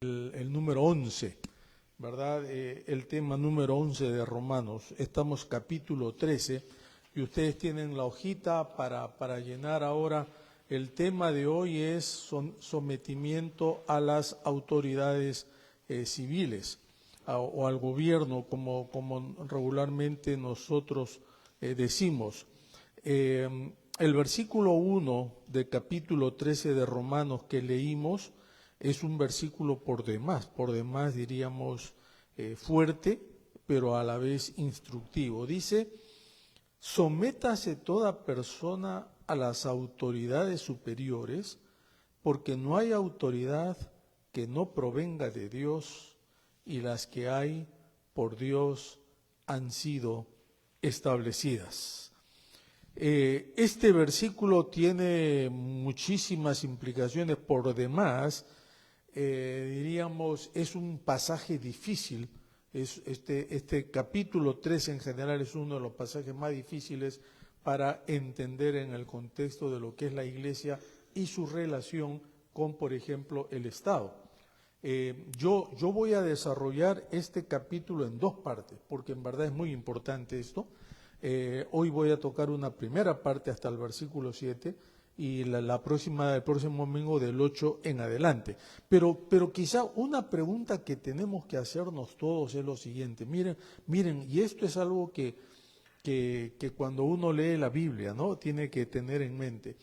el número 11, ¿verdad? El tema número 11 de Romanos. Estamos capítulo 13 y ustedes tienen la hojita para llenar ahora. El tema de hoy es sometimiento a las autoridades civiles o al gobierno, como regularmente nosotros decimos. El versículo 1 del capítulo 13 de Romanos que leímos es un versículo por demás diríamos fuerte, pero a la vez instructivo. Dice: sométase toda persona a las autoridades superiores, porque no hay autoridad que no provenga de Dios, y las que hay por Dios han sido establecidas. Este versículo tiene muchísimas implicaciones por demás. Diríamos, es un pasaje difícil. Este capítulo 13 en general es uno de los pasajes más difíciles para entender en el contexto de lo que es la Iglesia y su relación con, por ejemplo, el Estado. Yo voy a desarrollar este capítulo en dos partes, porque en verdad es muy importante esto. Hoy voy a tocar una primera parte hasta el versículo 7 y el próximo domingo del 8 en adelante. Pero quizá una pregunta que tenemos que hacernos todos es lo siguiente. Miren, y esto es algo que cuando uno lee la Biblia, ¿no?, tiene que tener en mente.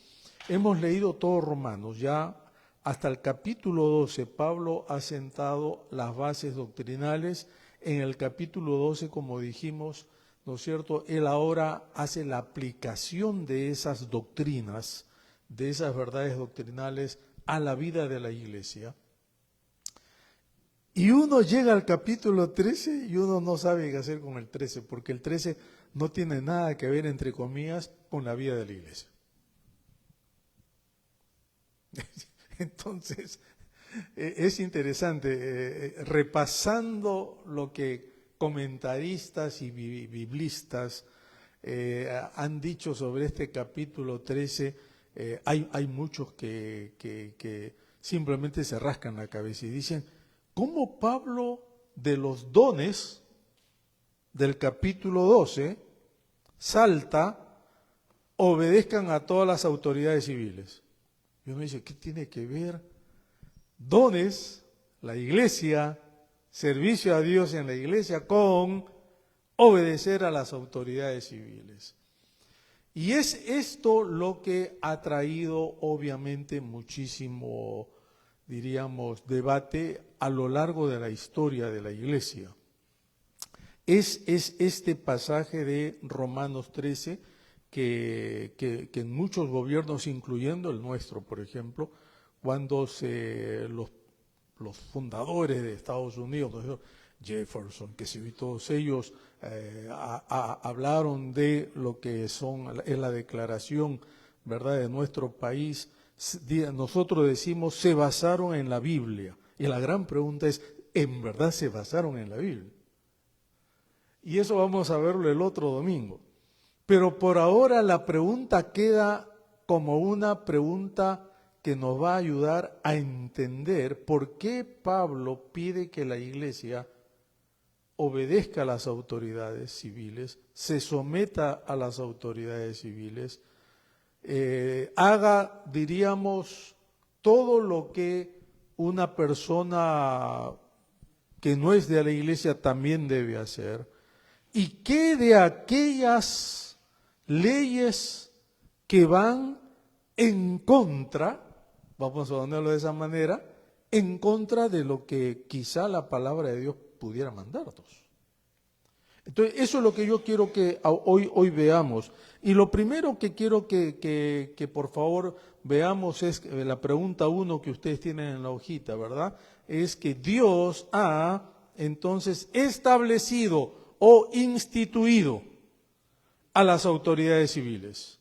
Hemos leído todo Romanos, ya hasta el capítulo 12 Pablo ha sentado las bases doctrinales. En el capítulo 12, como dijimos, ¿no es cierto?, él ahora hace la aplicación de esas doctrinas, de esas verdades doctrinales a la vida de la Iglesia. Y uno llega al capítulo 13 y uno no sabe qué hacer con el 13, porque el 13 no tiene nada que ver, entre comillas, con la vida de la Iglesia. Entonces, es interesante, repasando lo que comentaristas y biblistas han dicho sobre este capítulo 13, hay muchos que simplemente se rascan la cabeza y dicen: ¿cómo Pablo de los dones del capítulo 12 salta, obedezcan a todas las autoridades civiles? Y uno dice, ¿qué tiene que ver dones, la Iglesia, servicio a Dios en la Iglesia, con obedecer a las autoridades civiles? Y es esto lo que ha traído obviamente muchísimo, diríamos, debate a lo largo de la historia de la Iglesia. Es este pasaje de Romanos 13 que en muchos gobiernos, incluyendo el nuestro, por ejemplo, cuando los fundadores de Estados Unidos, Jefferson, que y todos ellos hablaron de lo que es la declaración, ¿verdad?, de nuestro país. Nosotros decimos, se basaron en la Biblia. Y la gran pregunta es, ¿en verdad se basaron en la Biblia? Y eso vamos a verlo el otro domingo. Pero por ahora la pregunta queda como una pregunta que nos va a ayudar a entender por qué Pablo pide que la Iglesia obedezca a las autoridades civiles, se someta a las autoridades civiles, haga, diríamos, todo lo que una persona que no es de la Iglesia también debe hacer, y qué de aquellas leyes que van en contra, vamos a ponerlo de esa manera, en contra de lo que quizá la palabra de Dios pudiera mandarnos. Entonces, eso es lo que yo quiero que hoy veamos. Y lo primero que quiero que por favor veamos es la pregunta 1 que ustedes tienen en la hojita, ¿verdad? Es que Dios ha entonces establecido o instituido a las autoridades civiles.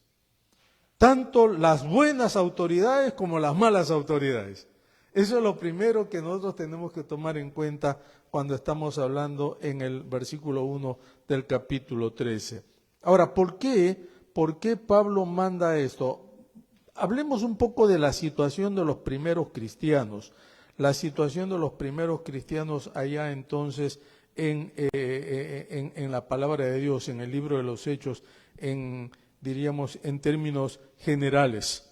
Tanto las buenas autoridades como las malas autoridades. Eso es lo primero que nosotros tenemos que tomar en cuenta cuando estamos hablando en el versículo 1 del capítulo 13. Ahora, ¿por qué Pablo manda esto? Hablemos un poco de la situación de los primeros cristianos. la situación de los primeros cristianos allá entonces en la palabra de Dios, en el libro de los Hechos, diríamos en términos generales.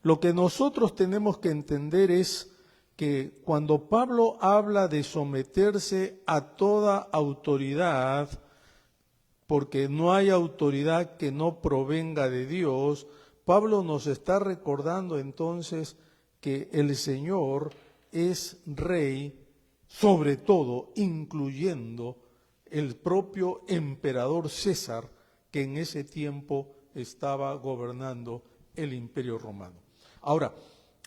Lo que nosotros tenemos que entender es que cuando Pablo habla de someterse a toda autoridad, porque no hay autoridad que no provenga de Dios, Pablo nos está recordando entonces que el Señor es Rey sobre todo, incluyendo el propio emperador César, que en ese tiempo estaba gobernando el Imperio Romano. Ahora,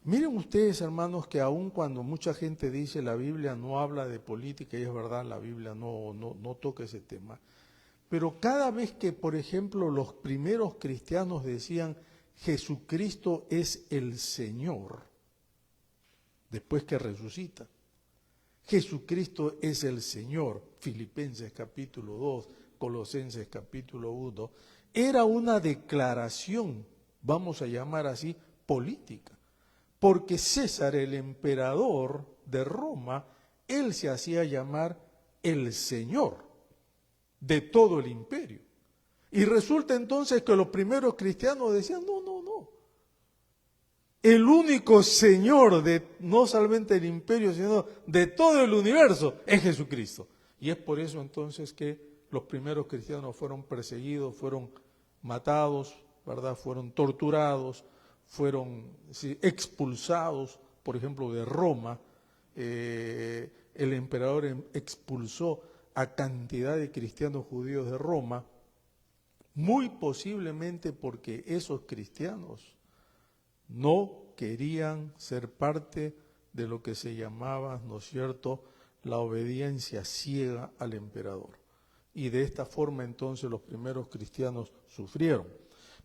miren ustedes, hermanos, que aun cuando mucha gente dice la Biblia no habla de política, y es verdad, la Biblia no toca ese tema, pero cada vez que, por ejemplo, los primeros cristianos decían Jesucristo es el Señor, después que resucita, Jesucristo es el Señor, Filipenses capítulo 2, Colosenses capítulo 1, era una declaración, vamos a llamar así, política, porque César, el emperador de Roma, él se hacía llamar el Señor de todo el imperio. Y resulta entonces que los primeros cristianos decían, no, el único Señor de no solamente del imperio, sino de todo el universo es Jesucristo. Y es por eso entonces que los primeros cristianos fueron perseguidos, fueron matados, ¿verdad? Fueron torturados, fueron expulsados, por ejemplo, de Roma. El emperador expulsó a cantidad de cristianos judíos de Roma, muy posiblemente porque esos cristianos no querían ser parte de lo que se llamaba, ¿no es cierto?, la obediencia ciega al emperador. Y de esta forma entonces los primeros cristianos sufrieron.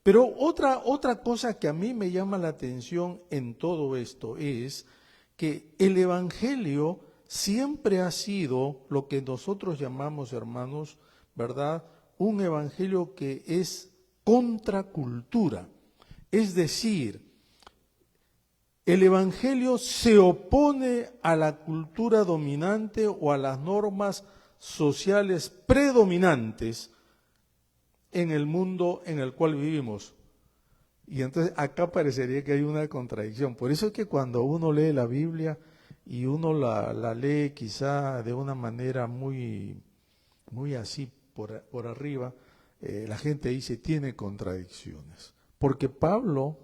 Pero otra cosa que a mí me llama la atención en todo esto es que el Evangelio siempre ha sido lo que nosotros llamamos, hermanos, ¿verdad?, un Evangelio que es contracultura. Es decir, el Evangelio se opone a la cultura dominante o a las normas sociales predominantes en el mundo en el cual vivimos. Y entonces acá parecería que hay una contradicción. Por eso es que cuando uno lee la Biblia y uno la lee quizá de una manera muy así por arriba, la gente dice tiene contradicciones. Porque Pablo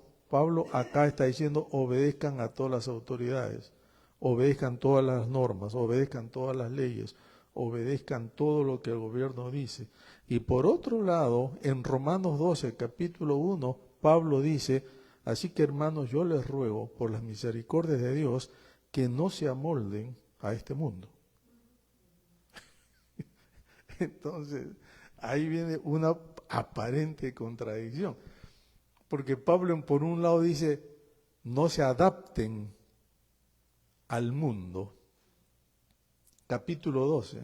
acá está diciendo obedezcan a todas las autoridades, obedezcan todas las normas, obedezcan todas las leyes, obedezcan todo lo que el gobierno dice. Y por otro lado, en Romanos 12, capítulo 1, Pablo dice, así que hermanos, yo les ruego por las misericordias de Dios que no se amolden a este mundo. Entonces, ahí viene una aparente contradicción. Porque Pablo por un lado dice, no se adapten al mundo, capítulo 12,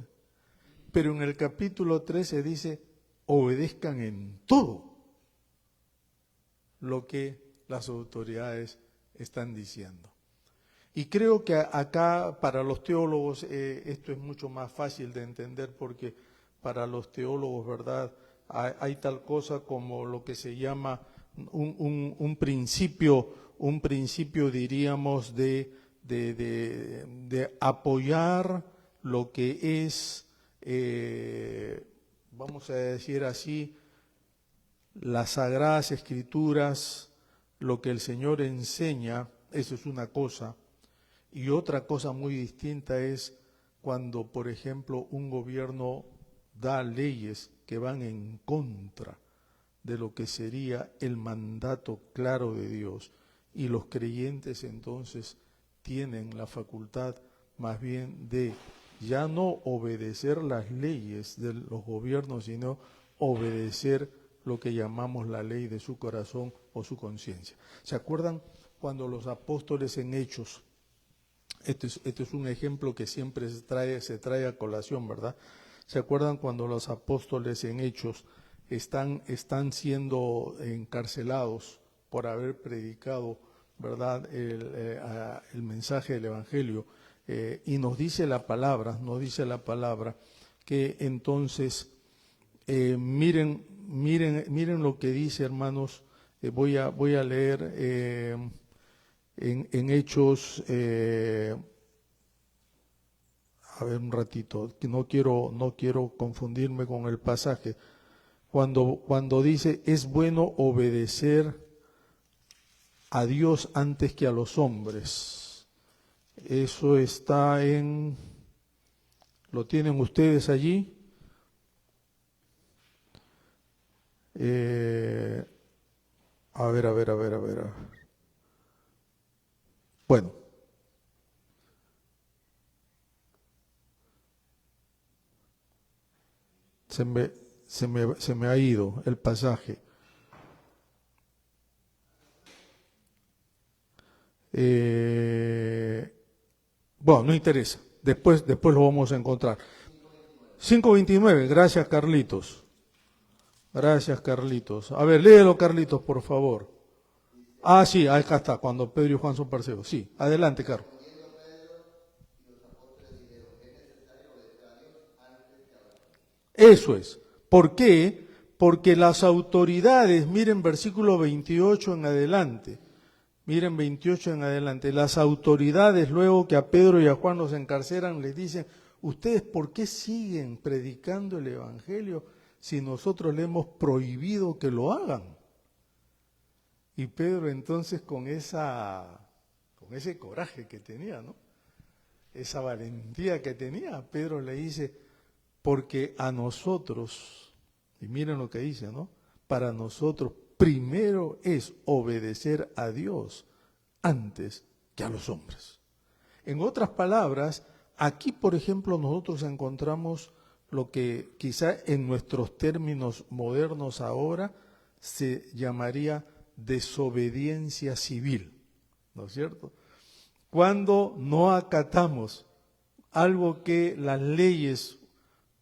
pero en el capítulo 13 dice, obedezcan en todo lo que las autoridades están diciendo. Y creo que acá para los teólogos esto es mucho más fácil de entender porque para los teólogos, ¿verdad?, hay tal cosa como lo que se llama un principio, diríamos, de apoyar lo que es, vamos a decir así, las Sagradas Escrituras, lo que el Señor enseña, eso es una cosa. Y otra cosa muy distinta es cuando, por ejemplo, un gobierno da leyes que van en contra de lo que sería el mandato claro de Dios. Y los creyentes entonces tienen la facultad más bien de ya no obedecer las leyes de los gobiernos, sino obedecer lo que llamamos la ley de su corazón o su conciencia. ¿Se acuerdan cuando los apóstoles en Hechos, este es un ejemplo que siempre se trae a colación, ¿verdad? ¿Se acuerdan cuando los apóstoles en Hechos están siendo encarcelados por haber predicado ¿verdad?, el mensaje del Evangelio. Y nos dice la palabra, que entonces, miren lo que dice, hermanos. Voy a leer en Hechos, a ver un ratito, que no quiero confundirme con el pasaje. Cuando dice, es bueno obedecer a Dios antes que a los hombres. Eso está ¿lo tienen ustedes allí? A ver. Bueno. Se me ha ido el pasaje. Bueno, no interesa. Después lo vamos a encontrar. 5:29. Gracias, Carlitos. Gracias, Carlitos. A ver, léelo, Carlitos, por favor. Ah, sí, acá está, cuando Pedro y Juan son parceros. Sí, adelante, Carlos. Eso es. ¿Por qué? Porque las autoridades, miren versículo 28 en adelante, las autoridades luego que a Pedro y a Juan los encarcelan les dicen, ¿ustedes por qué siguen predicando el Evangelio si nosotros le hemos prohibido que lo hagan? Y Pedro entonces con ese coraje que tenía, ¿no?, esa valentía que tenía, Pedro le dice, porque a nosotros, y miren lo que dice, ¿no?, para nosotros primero es obedecer a Dios antes que a los hombres. En otras palabras, aquí, por ejemplo, nosotros encontramos lo que quizá en nuestros términos modernos ahora se llamaría desobediencia civil, ¿no es cierto? Cuando no acatamos algo que las leyes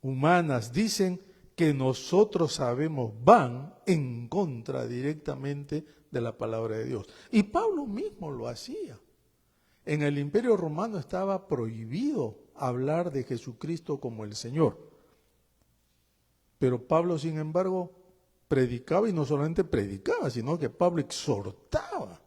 humanas dicen, que nosotros sabemos van en contra directamente de la palabra de Dios. Y Pablo mismo lo hacía. En el Imperio Romano estaba prohibido hablar de Jesucristo como el Señor. Pero Pablo, sin embargo, predicaba, y no solamente predicaba, sino que Pablo exhortaba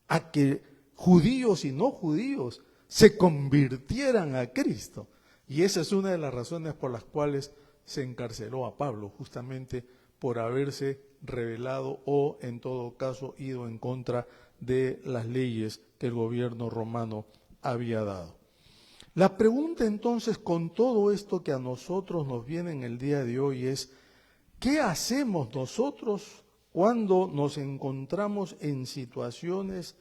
a que judíos y no judíos se convirtieran a Cristo. Y esa es una de las razones por las cuales se encarceló a Pablo, justamente por haberse rebelado o, en todo caso, ido en contra de las leyes que el gobierno romano había dado. La pregunta entonces, con todo esto que a nosotros nos viene en el día de hoy, es ¿qué hacemos nosotros cuando nos encontramos en situaciones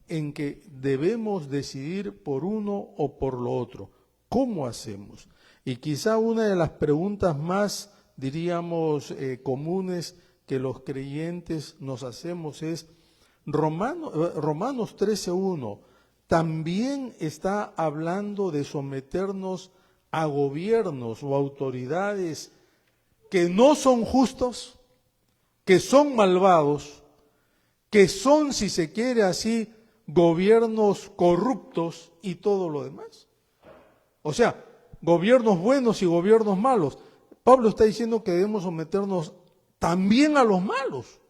en que debemos decidir por uno o por lo otro? ¿Cómo hacemos? Y quizá una de las preguntas más, diríamos, comunes que los creyentes nos hacemos es, Romanos 13:1 también está hablando de someternos a gobiernos o autoridades que no son justos, que son malvados, que son, si se quiere así, gobiernos corruptos y todo lo demás. O sea, gobiernos buenos y gobiernos malos. Pablo está diciendo que debemos someternos también a los malos.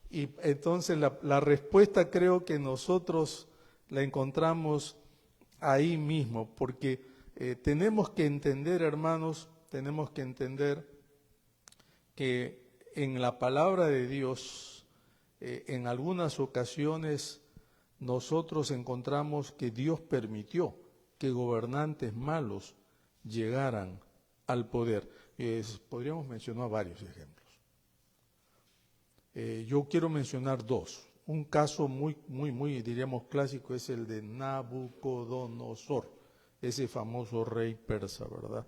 Y entonces la respuesta creo que nosotros la encontramos ahí mismo, porque tenemos que entender, hermanos, tenemos que entender que en la palabra de Dios, en algunas ocasiones nosotros encontramos que Dios permitió que gobernantes malos llegaran al poder. Podríamos mencionar varios ejemplos. Yo quiero mencionar dos. Un caso muy, diríamos, clásico es el de Nabucodonosor, ese famoso rey persa, ¿verdad?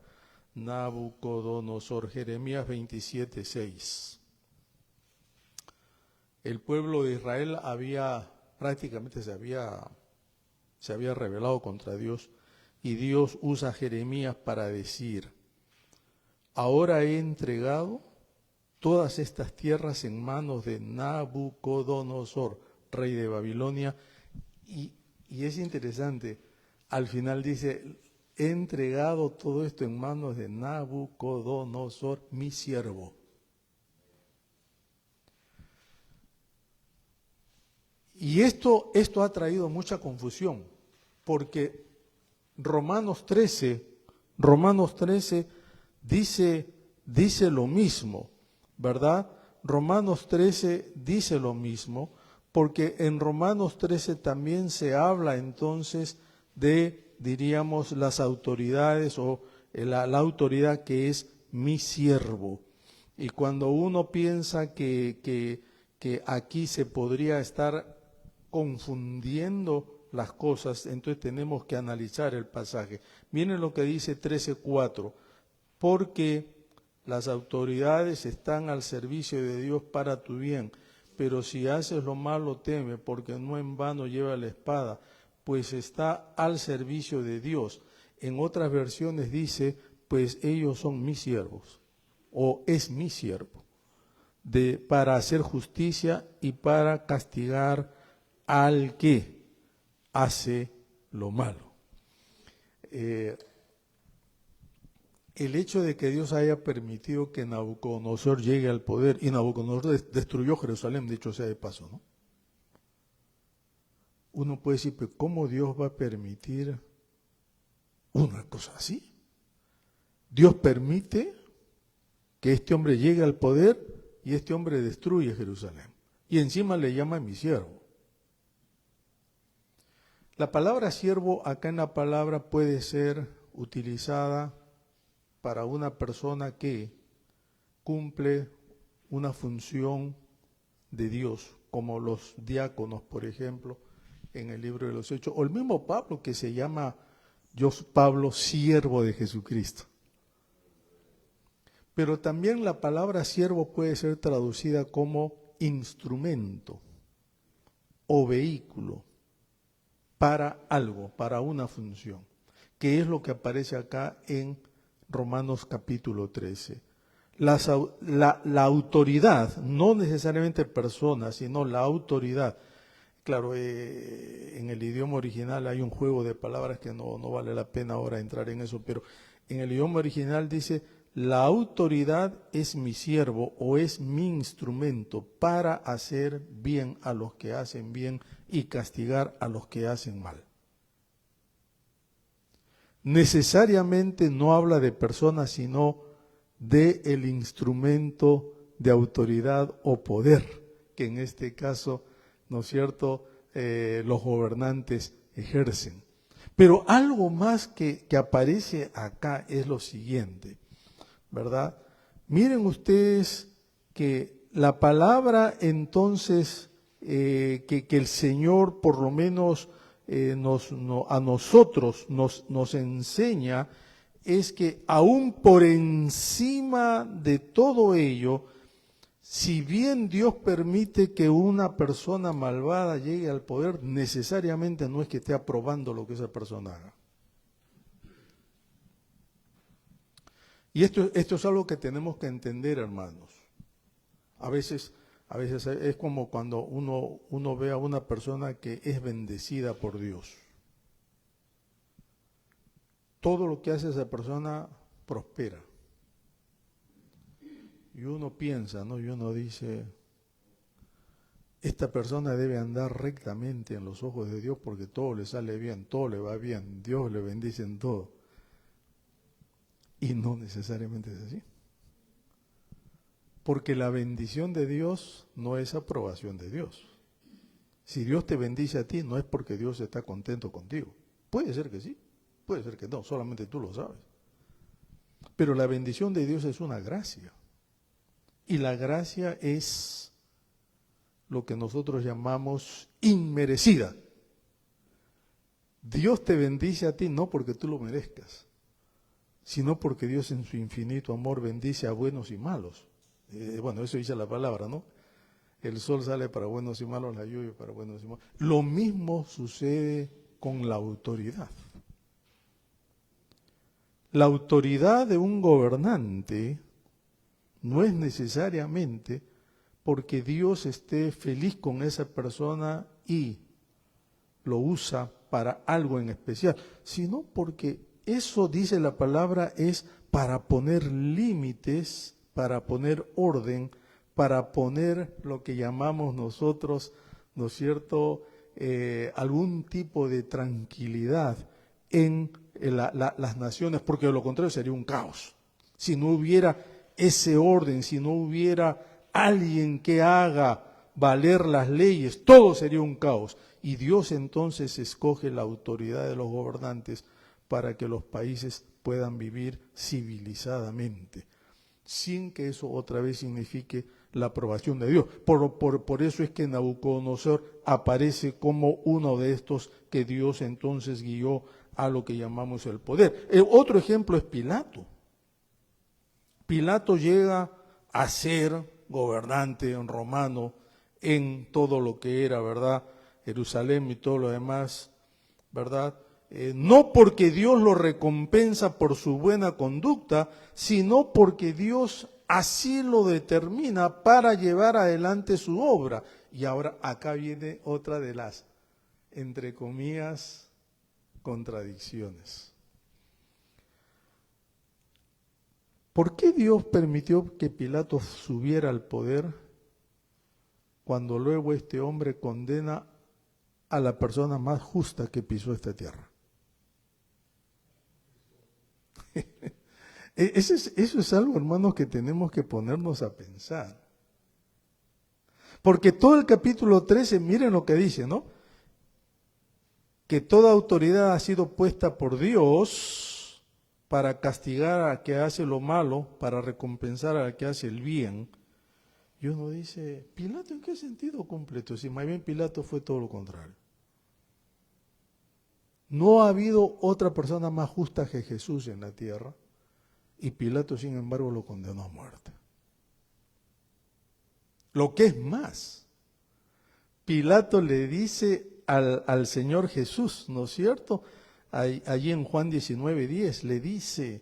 Nabucodonosor, Jeremías 27:6. El pueblo de Israel prácticamente se había rebelado contra Dios, y Dios usa a Jeremías para decir, ahora he entregado todas estas tierras en manos de Nabucodonosor, rey de Babilonia. Y es interesante, al final dice, he entregado todo esto en manos de Nabucodonosor, mi siervo. Y esto ha traído mucha confusión, porque Romanos 13 dice lo mismo, ¿verdad? Romanos 13 dice lo mismo, porque en Romanos 13 también se habla entonces de, diríamos, las autoridades o la autoridad que es mi siervo. Y cuando uno piensa que aquí se podría estar confundiendo las cosas, entonces tenemos que analizar el pasaje. Miren lo que dice 13:4, porque las autoridades están al servicio de Dios para tu bien, pero si haces lo malo teme, porque no en vano lleva la espada, pues está al servicio de Dios. En otras versiones dice, pues ellos son mis siervos, o es mi siervo, para hacer justicia y para castigar al que hace lo malo. El hecho de que Dios haya permitido que Nabucodonosor llegue al poder, y Nabucodonosor destruyó Jerusalén, dicho sea de paso, ¿no? Uno puede decir, pero ¿cómo Dios va a permitir una cosa así? Dios permite que este hombre llegue al poder y este hombre destruye Jerusalén. Y encima le llama mi siervo. La palabra siervo acá en la palabra puede ser utilizada para una persona que cumple una función de Dios, como los diáconos, por ejemplo, en el libro de los Hechos, o el mismo Pablo que se llama yo Pablo, siervo de Jesucristo. Pero también la palabra siervo puede ser traducida como instrumento o vehículo para algo, para una función, que es lo que aparece acá en Romanos capítulo 13. La autoridad, no necesariamente personas, sino la autoridad. Claro, en el idioma original hay un juego de palabras que no vale la pena ahora entrar en eso, pero en el idioma original dice, la autoridad es mi siervo o es mi instrumento para hacer bien a los que hacen bien y castigar a los que hacen mal. Necesariamente no habla de personas, sino de el instrumento de autoridad o poder, que en este caso, ¿no es cierto?, los gobernantes ejercen. Pero algo más que aparece acá es lo siguiente, ¿verdad? Miren ustedes que la palabra entonces que el Señor por lo menos a nosotros nos enseña es que aún por encima de todo ello, si bien Dios permite que una persona malvada llegue al poder, necesariamente no es que esté aprobando lo que esa persona haga. Y esto es algo que tenemos que entender, hermanos. A veces es como cuando uno ve a una persona que es bendecida por Dios. Todo lo que hace esa persona prospera. Y uno piensa, ¿no? Y uno dice, esta persona debe andar rectamente en los ojos de Dios porque todo le sale bien, todo le va bien, Dios le bendice en todo. Y no necesariamente es así. Porque la bendición de Dios no es aprobación de Dios. Si Dios te bendice a ti, no es porque Dios está contento contigo. Puede ser que sí, puede ser que no, solamente tú lo sabes. Pero la bendición de Dios es una gracia. Y la gracia es lo que nosotros llamamos inmerecida. Dios te bendice a ti no porque tú lo merezcas, sino porque Dios en su infinito amor bendice a buenos y malos. Bueno, eso dice la palabra, ¿no? El sol sale para buenos y malos, la lluvia para buenos y malos. Lo mismo sucede con la autoridad. La autoridad de un gobernante no es necesariamente porque Dios esté feliz con esa persona y lo usa para algo en especial, sino porque eso, dice la palabra, es para poner límites, para poner orden, para poner lo que llamamos nosotros, ¿no es cierto?, algún tipo de tranquilidad en las naciones, porque de lo contrario sería un caos. Si no hubiera ese orden, si no hubiera alguien que haga valer las leyes, todo sería un caos. Y Dios entonces escoge la autoridad de los gobernantes para que los países puedan vivir civilizadamente, sin que eso otra vez signifique la aprobación de Dios. Por eso es que Nabucodonosor aparece como uno de estos que Dios entonces guió a lo que llamamos el poder. Otro ejemplo es Pilato. Pilato llega a ser gobernante romano en todo lo que era, ¿verdad?, Jerusalén y todo lo demás, ¿verdad? No porque Dios lo recompensa por su buena conducta, sino porque Dios así lo determina para llevar adelante su obra. Y ahora acá viene otra de las, entre comillas, contradicciones. ¿Por qué Dios permitió que Pilato subiera al poder cuando luego este hombre condena a la persona más justa que pisó esta tierra? Eso es algo, hermanos, que tenemos que ponernos a pensar. Porque todo el capítulo 13, miren lo que dice, ¿no? Que toda autoridad ha sido puesta por Dios para castigar al que hace lo malo, para recompensar al que hace el bien. Y uno dice, ¿Pilato en qué sentido cumple esto? Si más bien Pilato fue todo lo contrario. No ha habido otra persona más justa que Jesús en la tierra, y Pilato, sin embargo, lo condenó a muerte. Lo que es más, Pilato le dice al Señor Jesús, ¿no es cierto? Allí en Juan 19:10 le dice,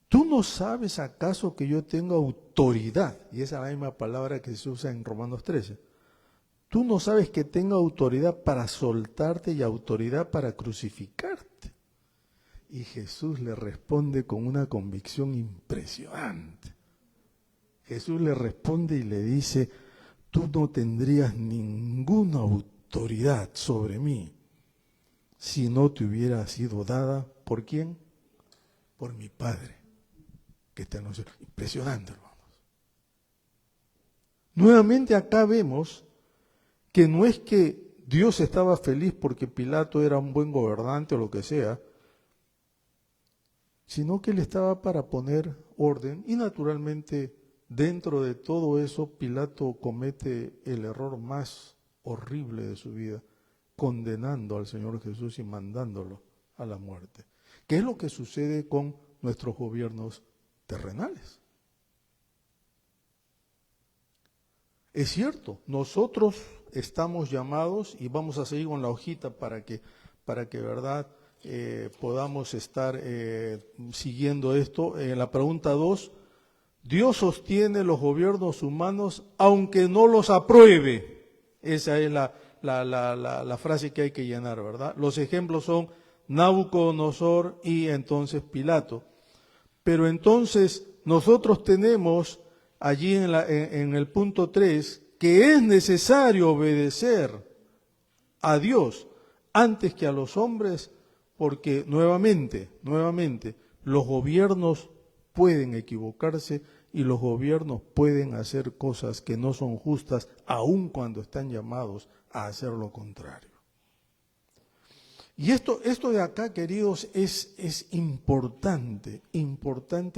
¿tú no sabes acaso que yo tengo autoridad? Y esa es la misma palabra que se usa en Romanos 13. ¿Tú no sabes que tengo autoridad para soltarte y autoridad para crucificarte? Y Jesús le responde con una convicción impresionante. Jesús le responde y le dice, tú no tendrías ninguna autoridad sobre mí si no te hubiera sido dada, ¿por quién? Por mi Padre, que está en los cielos. Impresionante, hermanos. Nuevamente acá vemos que no es que Dios estaba feliz porque Pilato era un buen gobernante o lo que sea, sino que él estaba para poner orden y naturalmente dentro de todo eso Pilato comete el error más horrible de su vida, condenando al Señor Jesús y mandándolo a la muerte. ¿Qué es lo que sucede con nuestros gobiernos terrenales? Es cierto, nosotros estamos llamados, y vamos a seguir con la hojita para que verdad, podamos estar siguiendo esto. En la pregunta 2, Dios sostiene los gobiernos humanos aunque no los apruebe. Esa es la frase que hay que llenar, ¿verdad? Los ejemplos son Nabucodonosor y entonces Pilato. Pero entonces nosotros tenemos allí en el punto 3 que es necesario obedecer a Dios antes que a los hombres, porque nuevamente, los gobiernos pueden equivocarse y los gobiernos pueden hacer cosas que no son justas, aun cuando están llamados a hacer lo contrario. Y esto de acá, queridos, es importante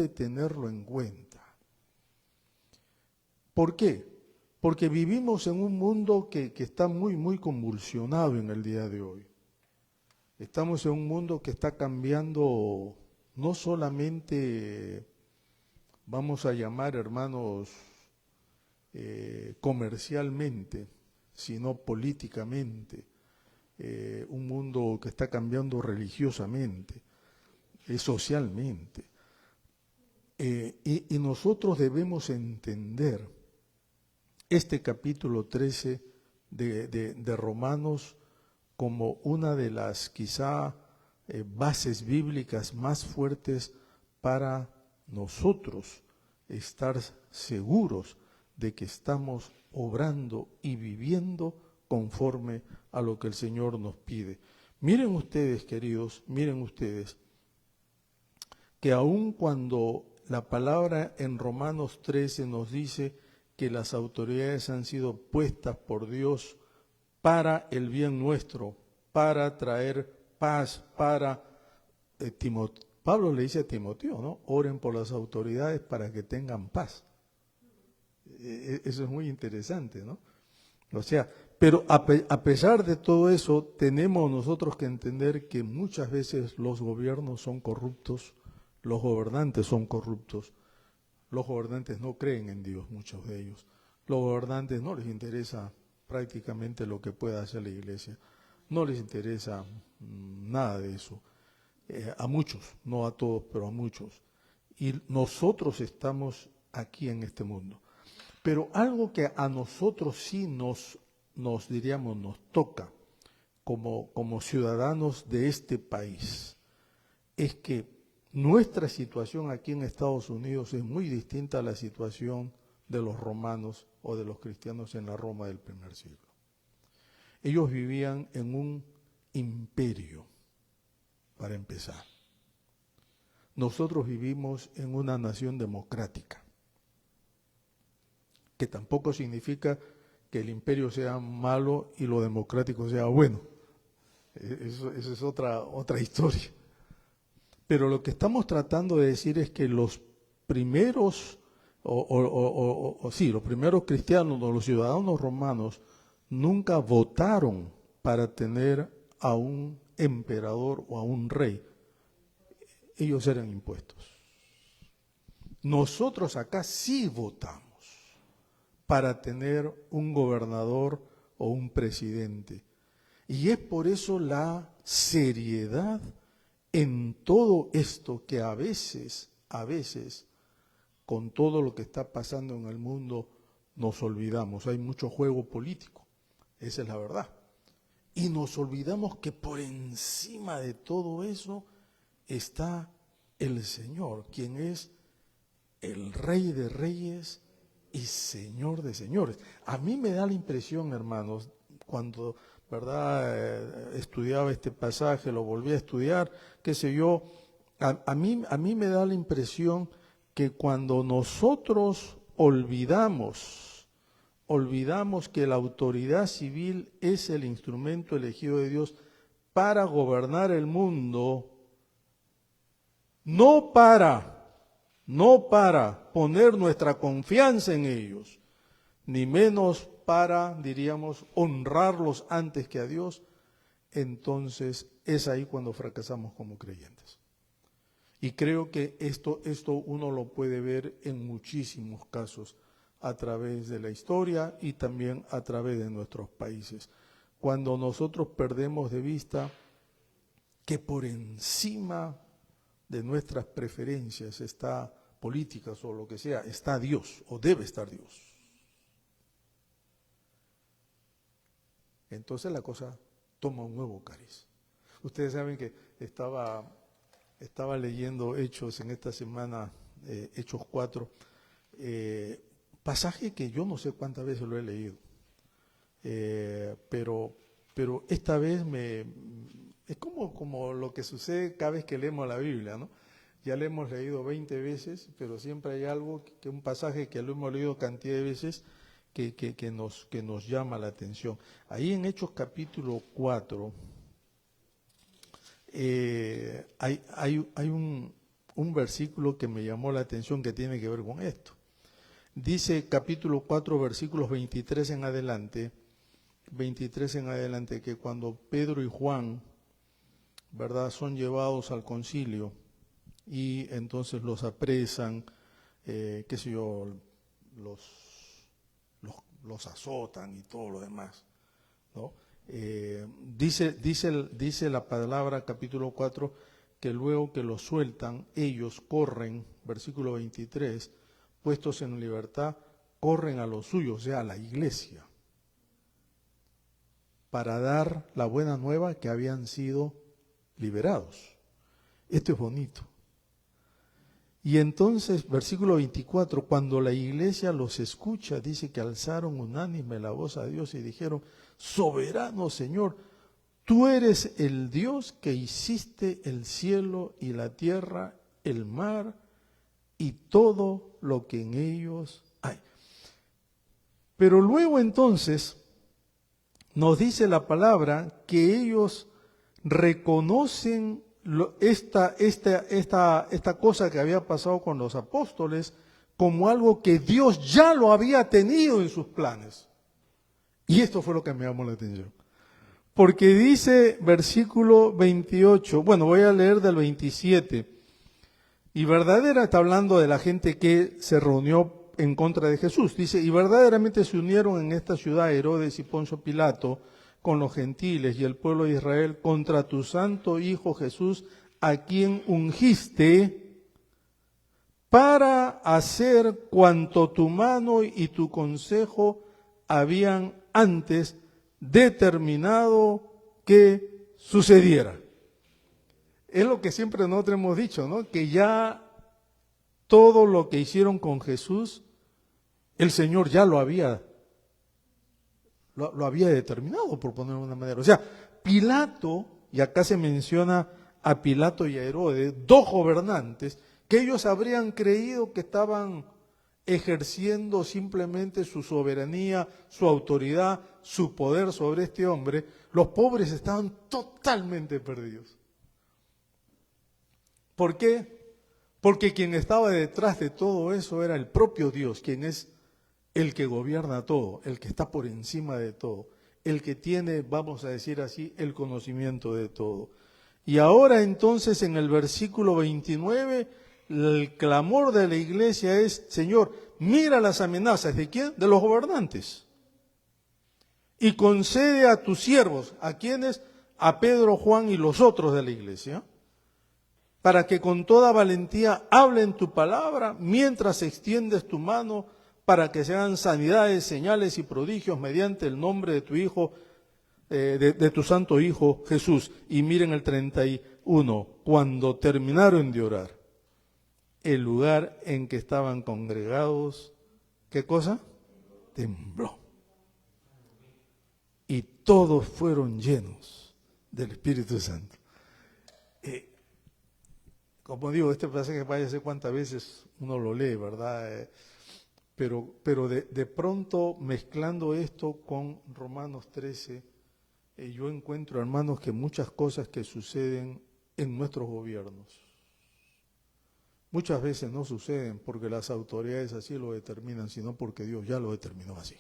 tenerlo en cuenta. ¿Por qué? Porque vivimos en un mundo que está muy convulsionado en el día de hoy. Estamos en un mundo que está cambiando no solamente, vamos a llamar, hermanos, comercialmente, sino políticamente. Un mundo que está cambiando religiosamente, socialmente. Y nosotros debemos entender este capítulo 13 de Romanos como una de las quizá bases bíblicas más fuertes para nosotros estar seguros de que estamos obrando y viviendo conforme a lo que el Señor nos pide. Miren ustedes, queridos, miren ustedes, que aun cuando la palabra en Romanos 13 nos dice que las autoridades han sido puestas por Dios para el bien nuestro, para traer paz, para Pablo le dice a Timoteo, ¿no? Oren por las autoridades para que tengan paz. Eso es muy interesante, ¿no? O sea, pero a pesar de todo eso, tenemos nosotros que entender que muchas veces los gobiernos son corruptos, los gobernantes son corruptos, los gobernantes no creen en Dios, muchos de ellos. Los gobernantes no les interesa prácticamente lo que pueda hacer la iglesia, no les interesa nada de eso. A muchos, no a todos, pero a muchos. Y nosotros estamos aquí en este mundo. Pero algo que a nosotros sí nos diríamos, nos toca como ciudadanos de este país, es que nuestra situación aquí en Estados Unidos es muy distinta a la situación de los romanos o de los cristianos en la Roma del primer siglo. Ellos vivían en un imperio, para empezar. Nosotros vivimos en una nación democrática, que tampoco significa que el imperio sea malo y lo democrático sea bueno. Eso es otra historia. Pero lo que estamos tratando de decir es que los primeros, los primeros cristianos o los ciudadanos romanos nunca votaron para tener a un emperador o a un rey. Ellos eran impuestos. Nosotros acá sí votamos para tener un gobernador o un presidente. Y es por eso la seriedad en todo esto que a veces, con todo lo que está pasando en el mundo, nos olvidamos. Hay mucho juego político, esa es la verdad. Y nos olvidamos que por encima de todo eso está el Señor, quien es el Rey de Reyes y Señor de Señores. A mí me da la impresión, hermanos, cuando estudiaba este pasaje, lo volví a estudiar, qué sé yo, a mí me da la impresión que cuando nosotros olvidamos que la autoridad civil es el instrumento elegido de Dios para gobernar el mundo, no para poner nuestra confianza en ellos, ni menos para, diríamos, honrarlos antes que a Dios, entonces es ahí cuando fracasamos como creyentes. Y creo que esto uno lo puede ver en muchísimos casos a través de la historia y también a través de nuestros países. Cuando nosotros perdemos de vista que por encima de nuestras preferencias está políticas o lo que sea, está Dios o debe estar Dios. Entonces la cosa toma un nuevo cariz. Ustedes saben que estaba leyendo Hechos en esta semana, Hechos 4, pasaje que yo no sé cuántas veces lo he leído, pero esta vez es como lo que sucede cada vez que leemos la Biblia, ¿no? Ya la hemos leído 20 veces, pero siempre hay algo, un pasaje que lo hemos leído cantidad de veces, que nos llama la atención. Ahí en Hechos capítulo 4 hay un versículo que me llamó la atención que tiene que ver con esto. Dice capítulo 4 versículos 23 en adelante, que cuando Pedro y Juan, ¿verdad?, son llevados al concilio y entonces los apresan, qué sé yo, los azotan y todo lo demás, ¿no? Dice la palabra, capítulo 4, que luego que los sueltan, ellos corren, versículo 23, puestos en libertad, corren a lo suyo, o sea, a la iglesia, para dar la buena nueva que habían sido liberados. Esto es bonito. Y entonces, versículo 24, cuando la iglesia los escucha, dice que alzaron unánime la voz a Dios y dijeron: soberano Señor, tú eres el Dios que hiciste el cielo y la tierra, el mar y todo lo que en ellos hay. Pero luego entonces nos dice la palabra que ellos reconocen esta cosa que había pasado con los apóstoles como algo que Dios ya lo había tenido en sus planes. Y esto fue lo que me llamó la atención. Porque dice versículo 28, bueno, voy a leer del 27. Y verdadera, está hablando de la gente que se reunió en contra de Jesús. Dice: y verdaderamente se unieron en esta ciudad Herodes y Poncio Pilato con los gentiles y el pueblo de Israel contra tu santo Hijo Jesús, a quien ungiste, para hacer cuanto tu mano y tu consejo habían antes determinado que sucediera. Es lo que siempre nosotros hemos dicho, ¿no? Que ya todo lo que hicieron con Jesús, el Señor ya lo había determinado, por ponerlo de una manera. O sea, Pilato, y acá se menciona a Pilato y a Herodes, dos gobernantes, que ellos habrían creído que estaban ejerciendo simplemente su soberanía, su autoridad, su poder sobre este hombre. Los pobres estaban totalmente perdidos. ¿Por qué? Porque quien estaba detrás de todo eso era el propio Dios, quien es el que gobierna todo, el que está por encima de todo, el que tiene, vamos a decir así, el conocimiento de todo. Y ahora entonces en el versículo 29, el clamor de la iglesia es: Señor, mira las amenazas, ¿de quién? De los gobernantes. Y concede a tus siervos, ¿a quiénes? A Pedro, Juan y los otros de la iglesia, para que con toda valentía hablen tu palabra mientras extiendes tu mano, para que sean sanidades, señales y prodigios mediante el nombre de tu Hijo, de tu Santo Hijo Jesús. Y miren el 31, cuando terminaron de orar, el lugar en que estaban congregados, ¿qué cosa? Tembló. Y todos fueron llenos del Espíritu Santo. Como digo, este pasaje vaya a ser cuántas veces uno lo lee, ¿verdad? Pero de pronto, mezclando esto con Romanos 13, yo encuentro, hermanos, que muchas cosas que suceden en nuestros gobiernos, muchas veces no suceden porque las autoridades así lo determinan, sino porque Dios ya lo determinó así.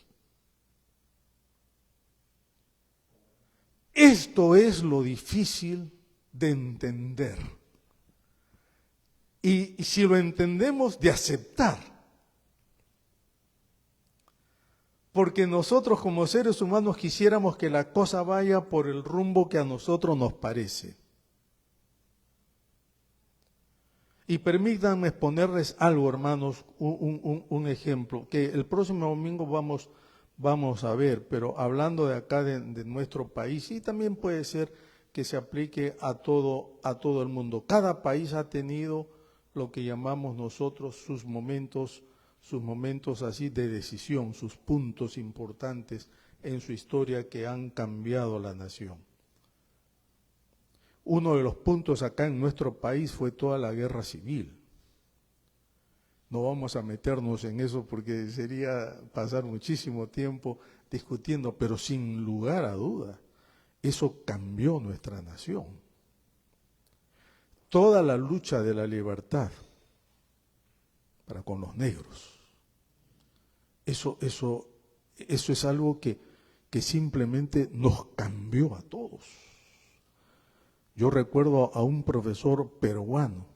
Esto es lo difícil de entender. Y si lo entendemos, de aceptar. Porque nosotros como seres humanos quisiéramos que la cosa vaya por el rumbo que a nosotros nos parece. Y permítanme exponerles algo, hermanos, un ejemplo, que el próximo domingo vamos a ver, pero hablando de acá de nuestro país, y también puede ser que se aplique a todo el mundo. Cada país ha tenido lo que llamamos nosotros sus momentos así de decisión, sus puntos importantes en su historia que han cambiado la nación. Uno de los puntos acá en nuestro país fue toda la guerra civil. No vamos a meternos en eso porque sería pasar muchísimo tiempo discutiendo, pero sin lugar a duda, eso cambió nuestra nación. Toda la lucha de la libertad para con los negros. Eso es algo que simplemente nos cambió a todos. Yo recuerdo a un profesor peruano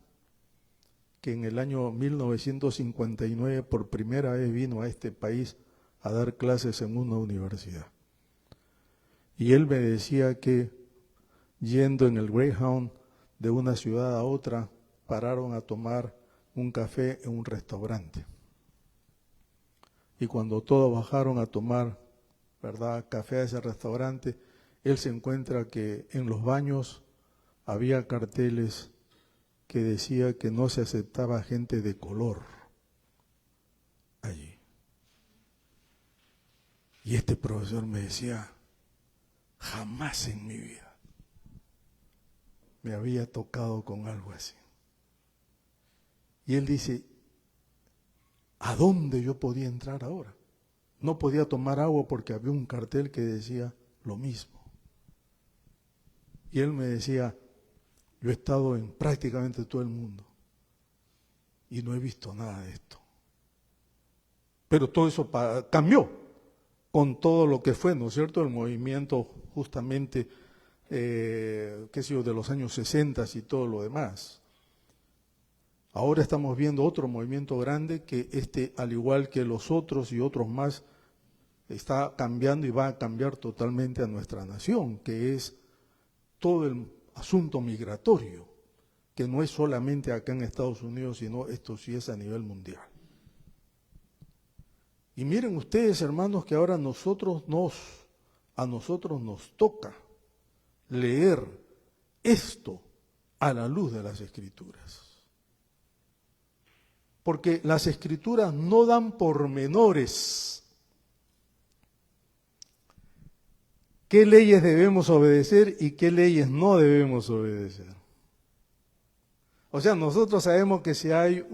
que en el año 1959 por primera vez vino a este país a dar clases en una universidad. Y él me decía que yendo en el Greyhound de una ciudad a otra, pararon a tomar un café en un restaurante. Y cuando todos bajaron a tomar, ¿verdad?, café a ese restaurante, él se encuentra que en los baños había carteles que decía que no se aceptaba gente de color allí. Y este profesor me decía, jamás en mi vida me había tocado con algo así. Y él dice, ¿a dónde yo podía entrar ahora? No podía tomar agua porque había un cartel que decía lo mismo. Y él me decía, yo he estado en prácticamente todo el mundo y no he visto nada de esto. Pero todo eso cambió con todo lo que fue, ¿no es cierto?, el movimiento justamente, qué sé yo, de los años 60 y todo lo demás. Ahora estamos viendo otro movimiento grande que al igual que los otros y otros más, está cambiando y va a cambiar totalmente a nuestra nación, que es todo el asunto migratorio, que no es solamente acá en Estados Unidos, sino esto sí es a nivel mundial. Y miren ustedes, hermanos, que ahora a nosotros nos toca leer esto a la luz de las Escrituras. Porque las Escrituras no dan pormenores. ¿Qué leyes debemos obedecer y qué leyes no debemos obedecer? O sea, nosotros sabemos que si hay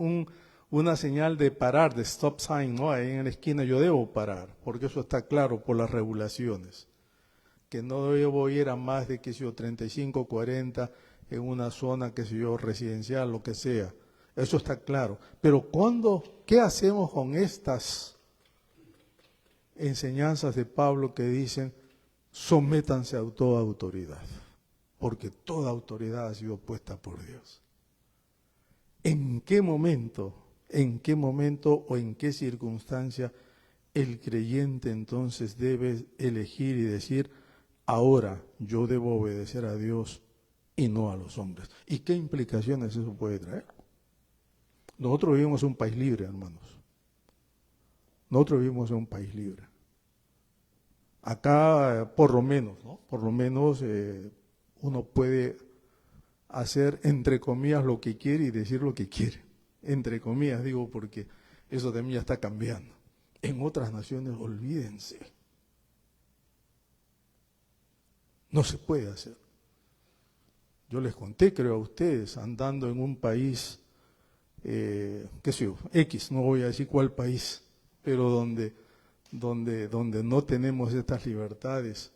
una señal de parar, de stop sign, ¿no?, ahí en la esquina, yo debo parar, porque eso está claro por las regulaciones. Que no debo ir a más de, qué sé yo, 35, 40 en una zona, qué sé yo, residencial, lo que sea. Eso está claro. Pero ¿qué hacemos con estas enseñanzas de Pablo que dicen, sométanse a toda autoridad? Porque toda autoridad ha sido puesta por Dios. ¿En qué momento o en qué circunstancia el creyente entonces debe elegir y decir, ahora yo debo obedecer a Dios y no a los hombres? ¿Y qué implicaciones eso puede traer? Nosotros vivimos en un país libre, hermanos. Nosotros vivimos en un país libre. Acá, por lo menos, ¿no?, uno puede hacer, entre comillas, lo que quiere y decir lo que quiere. Entre comillas, digo, porque eso también ya está cambiando. En otras naciones, olvídense. No se puede hacer. Yo les conté, creo a ustedes, andando en un país, qué sé yo, X, no voy a decir cuál país, pero donde no tenemos estas libertades.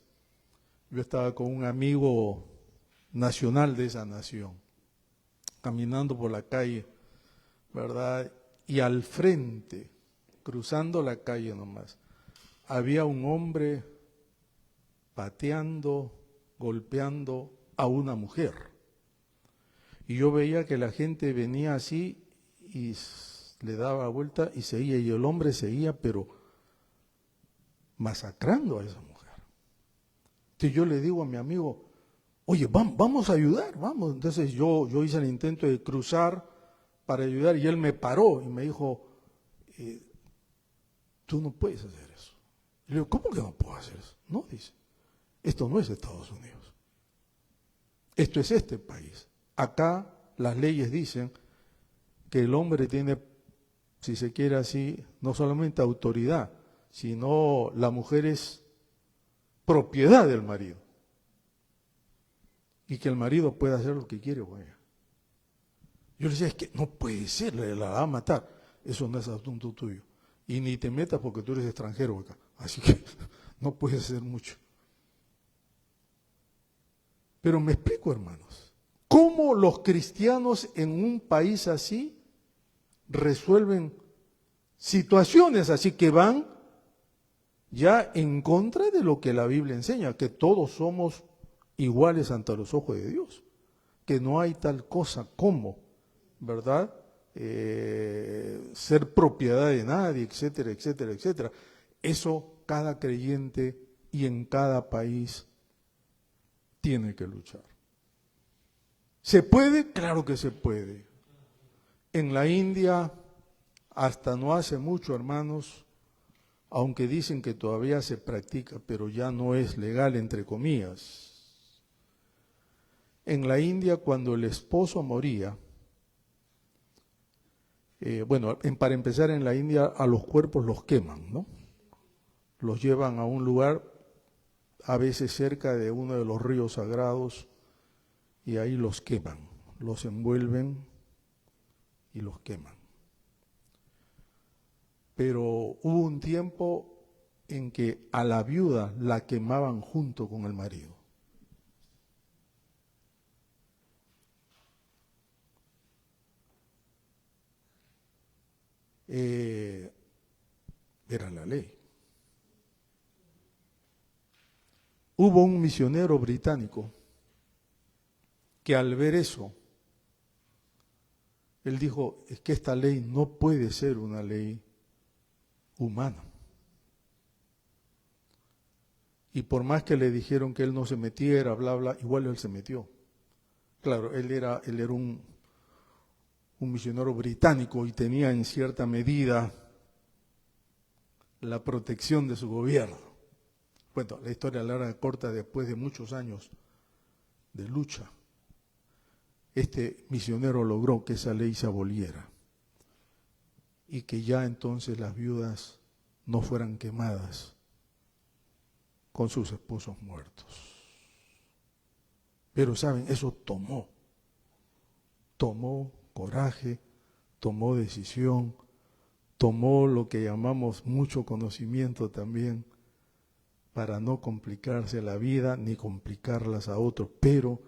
Yo estaba con un amigo nacional de esa nación, caminando por la calle, ¿verdad? Y al frente, cruzando la calle nomás, había un hombre pateando, golpeando a una mujer. Y yo veía que la gente venía así y le daba vuelta y seguía, y el hombre seguía, pero masacrando a esa mujer. Entonces yo le digo a mi amigo, oye, vamos a ayudar, vamos. Entonces yo hice el intento de cruzar para ayudar y él me paró y me dijo, tú no puedes hacer eso. Y le digo, ¿cómo que no puedo hacer eso? No, dice, esto no es Estados Unidos. Esto es este país. Acá las leyes dicen que el hombre tiene, si se quiere así, no solamente autoridad, sino la mujer es propiedad del marido. Y que el marido pueda hacer lo que quiere con ella. Yo le decía, es que no puede ser, la va a matar. Eso no es asunto tuyo. Y ni te metas porque tú eres extranjero acá. Así que no puedes hacer mucho. Pero me explico, hermanos, ¿cómo los cristianos en un país así resuelven situaciones así que van ya en contra de lo que la Biblia enseña, que todos somos iguales ante los ojos de Dios, que no hay tal cosa como, ¿verdad?, ser propiedad de nadie, etcétera, etcétera, etcétera? Eso cada creyente y en cada país tiene que luchar. ¿Se puede? Claro que se puede. En la India, hasta no hace mucho, hermanos, aunque dicen que todavía se practica, pero ya no es legal, entre comillas. En la India, cuando el esposo moría, para empezar, en la India a los cuerpos los queman, ¿no? Los llevan a un lugar, a veces cerca de uno de los ríos sagrados, y ahí los queman, los envuelven y los queman. Pero hubo un tiempo en que a la viuda la quemaban junto con el marido. Era la ley. Hubo un misionero británico que al ver eso, él dijo, es que esta ley no puede ser una ley humana. Y por más que le dijeron que él no se metiera, bla, bla, igual él se metió. Claro, él era un misionero británico y tenía en cierta medida la protección de su gobierno. Bueno, la historia larga corta, después de muchos años de lucha, este misionero logró que esa ley se aboliera y que ya entonces las viudas no fueran quemadas con sus esposos muertos. Pero saben, eso tomó coraje, tomó decisión, tomó lo que llamamos mucho conocimiento también para no complicarse la vida ni complicarlas a otros. Pero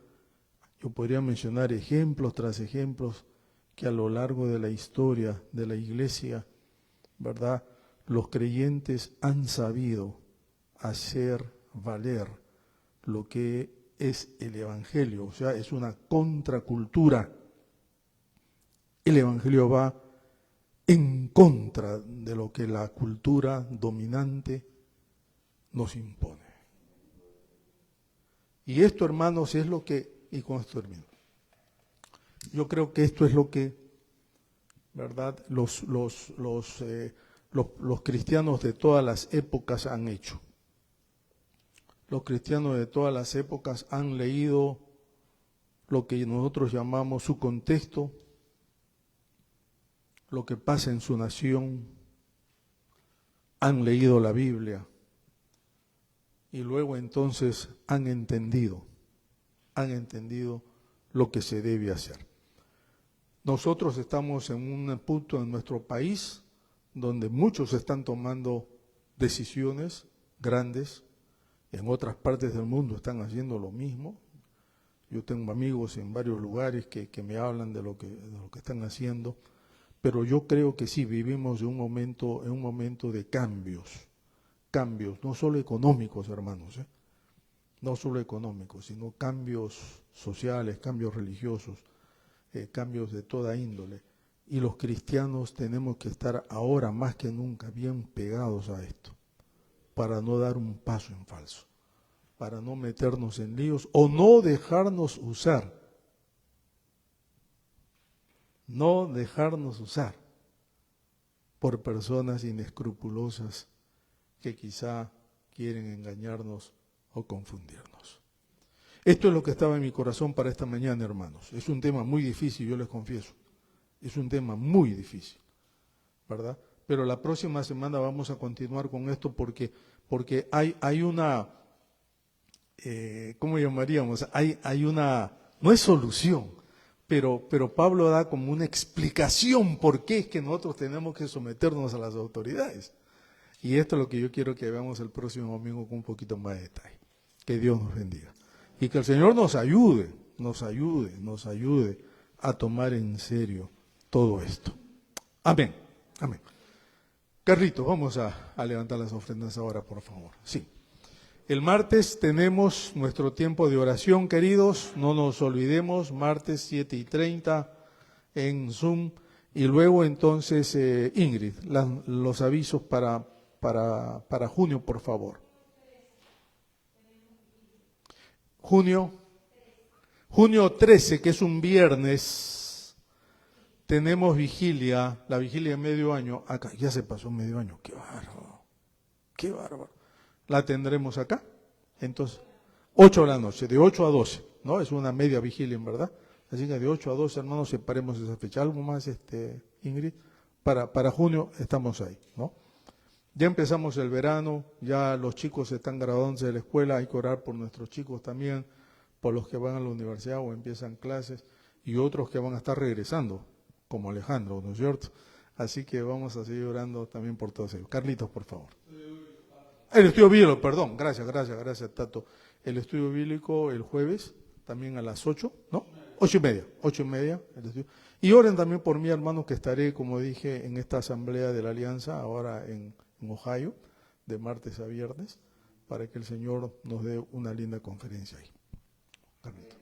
yo podría mencionar ejemplos tras ejemplos que a lo largo de la historia de la iglesia, ¿verdad?, los creyentes han sabido hacer valer lo que es el Evangelio, o sea, es una contracultura. El Evangelio va en contra de lo que la cultura dominante nos impone. Y esto, hermanos, es lo que, y con esto termino, yo creo que esto es lo que, ¿verdad?, los cristianos de todas las épocas han hecho. Los cristianos de todas las épocas han leído lo que nosotros llamamos su contexto, lo que pasa en su nación, han leído la Biblia y luego entonces han entendido lo que se debe hacer. Nosotros estamos en un punto en nuestro país donde muchos están tomando decisiones grandes. En otras partes del mundo están haciendo lo mismo. Yo tengo amigos en varios lugares que me hablan de lo que están haciendo, pero yo creo que sí vivimos en un momento de cambios, no solo económicos, hermanos, no solo económicos, sino cambios sociales, cambios religiosos, cambios de toda índole. Y los cristianos tenemos que estar ahora más que nunca bien pegados a esto, para no dar un paso en falso, para no meternos en líos o no dejarnos usar por personas inescrupulosas que quizá quieren engañarnos o confundirnos. Esto es lo que estaba en mi corazón para esta mañana, hermanos. Es un tema muy difícil, yo les confieso. Es un tema muy difícil, ¿verdad? Pero la próxima semana vamos a continuar con esto porque hay una, ¿cómo llamaríamos? Hay una, no es solución, pero Pablo da como una explicación por qué es que nosotros tenemos que someternos a las autoridades. Y esto es lo que yo quiero que veamos el próximo domingo con un poquito más de detalle. Que Dios nos bendiga. Y que el Señor nos ayude a tomar en serio todo esto. Amén, amén. Carrito, vamos a levantar las ofrendas ahora, por favor. Sí. El martes tenemos nuestro tiempo de oración, queridos. No nos olvidemos, martes 7:30 en Zoom. Y luego entonces, Ingrid, los avisos para junio, por favor. Junio Junio 13, que es un viernes, tenemos vigilia, la vigilia de medio año. Acá, ya se pasó medio año, qué bárbaro, qué bárbaro. La tendremos acá, entonces, 8 de la noche, de 8 a 12, ¿no? Es una media vigilia, en verdad. Así que de 8 a 12, hermanos, separemos esa fecha. ¿Algo más, Ingrid? Para junio estamos ahí, ¿no? Ya empezamos el verano, ya los chicos están graduándose de la escuela, hay que orar por nuestros chicos también, por los que van a la universidad o empiezan clases, y otros que van a estar regresando, como Alejandro, ¿no es cierto? Así que vamos a seguir orando también por todos ellos. Carlitos, por favor. El estudio bíblico, perdón, gracias, Tato. El estudio bíblico el jueves, también a las 8, ¿no? 8:30, el estudio. Y oren también por mí, hermanos, que estaré, como dije, en esta asamblea de la Alianza, ahora en Ohio, de martes a viernes, para que el Señor nos dé una linda conferencia ahí. Carlitos.